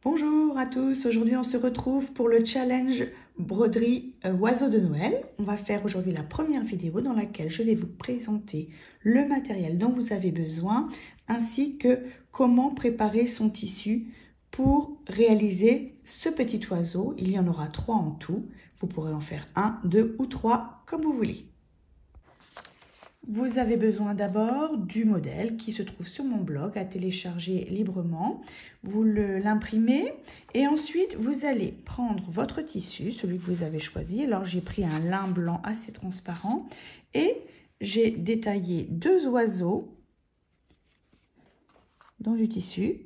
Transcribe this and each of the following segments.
Bonjour à tous, aujourd'hui on se retrouve pour le challenge broderie oiseau de Noël. On va faire aujourd'hui la première vidéo dans laquelle je vais vous présenter le matériel dont vous avez besoin ainsi que comment préparer son tissu pour réaliser ce petit oiseau. Il y en aura 3 en tout, vous pourrez en faire 1, 2 ou 3 comme vous voulez. Vous avez besoin d'abord du modèle qui se trouve sur mon blog à télécharger librement. Vous l'imprimez et ensuite vous allez prendre votre tissu, celui que vous avez choisi. Alors j'ai pris un lin blanc assez transparent et j'ai détaillé 2 oiseaux dans du tissu.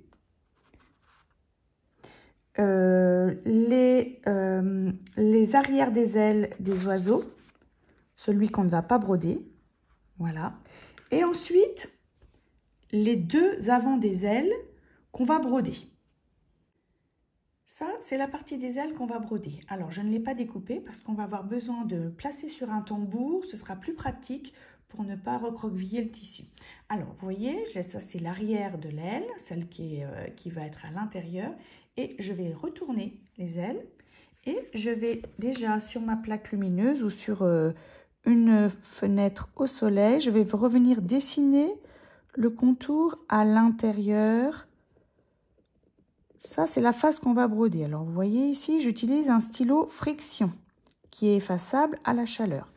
Les arrières des ailes des oiseaux, celui qu'on ne va pas broder. Voilà. Et ensuite, les 2 avants des ailes qu'on va broder. Ça, c'est la partie des ailes qu'on va broder. Alors, je ne l'ai pas découpé parce qu'on va avoir besoin de placer sur un tambour. Ce sera plus pratique pour ne pas recroqueviller le tissu. Alors, vous voyez, ça c'est l'arrière de l'aile, celle qui va être à l'intérieur. Et je vais retourner les ailes. Et je vais déjà sur ma plaque lumineuse ou sur une fenêtre au soleil, je vais revenir dessiner le contour à l'intérieur. Ça, c'est la face qu'on va broder. Alors, vous voyez ici, j'utilise un stylo friction qui est effaçable à la chaleur.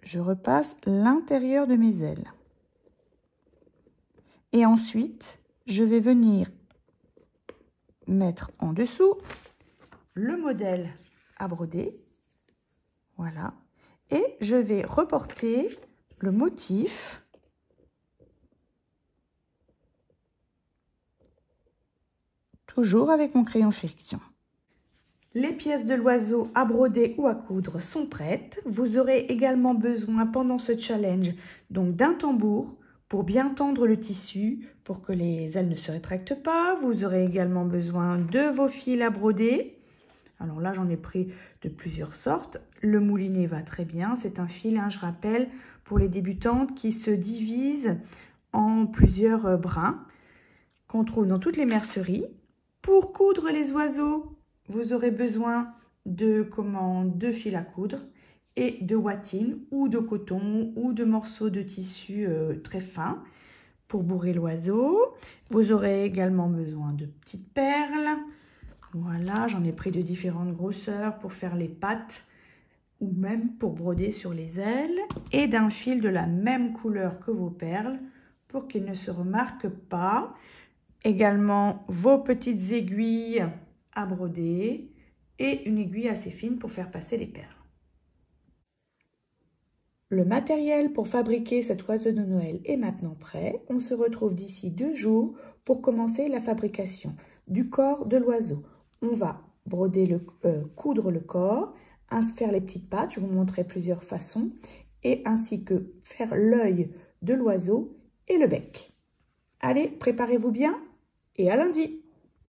Je repasse l'intérieur de mes ailes. Et ensuite, je vais venir mettre en dessous le modèle à broder. Voilà. Et je vais reporter le motif toujours avec mon crayon friction. Les pièces de l'oiseau à broder ou à coudre sont prêtes. Vous aurez également besoin pendant ce challenge donc d'un tambour pour bien tendre le tissu pour que les ailes ne se rétractent pas. Vous aurez également besoin de vos fils à broder. Alors là, j'en ai pris de plusieurs sortes. Le moulinet va très bien. C'est un fil, je rappelle, pour les débutantes qui se divise en plusieurs brins qu'on trouve dans toutes les merceries. Pour coudre les oiseaux, vous aurez besoin de fils à coudre et de wattines ou de coton ou de morceaux de tissu très fins pour bourrer l'oiseau. Vous aurez également besoin de petites perles. Voilà, j'en ai pris de différentes grosseurs pour faire les pattes ou même pour broder sur les ailes et d'un fil de la même couleur que vos perles pour qu'ils ne se remarquent pas. Également vos petites aiguilles à broder et une aiguille assez fine pour faire passer les perles. Le matériel pour fabriquer cet oiseau de Noël est maintenant prêt. On se retrouve d'ici 2 jours pour commencer la fabrication du corps de l'oiseau. On va broder coudre le corps, faire les petites pattes, je vous montrerai plusieurs façons, et ainsi que faire l'œil de l'oiseau et le bec. Allez, préparez-vous bien et à lundi!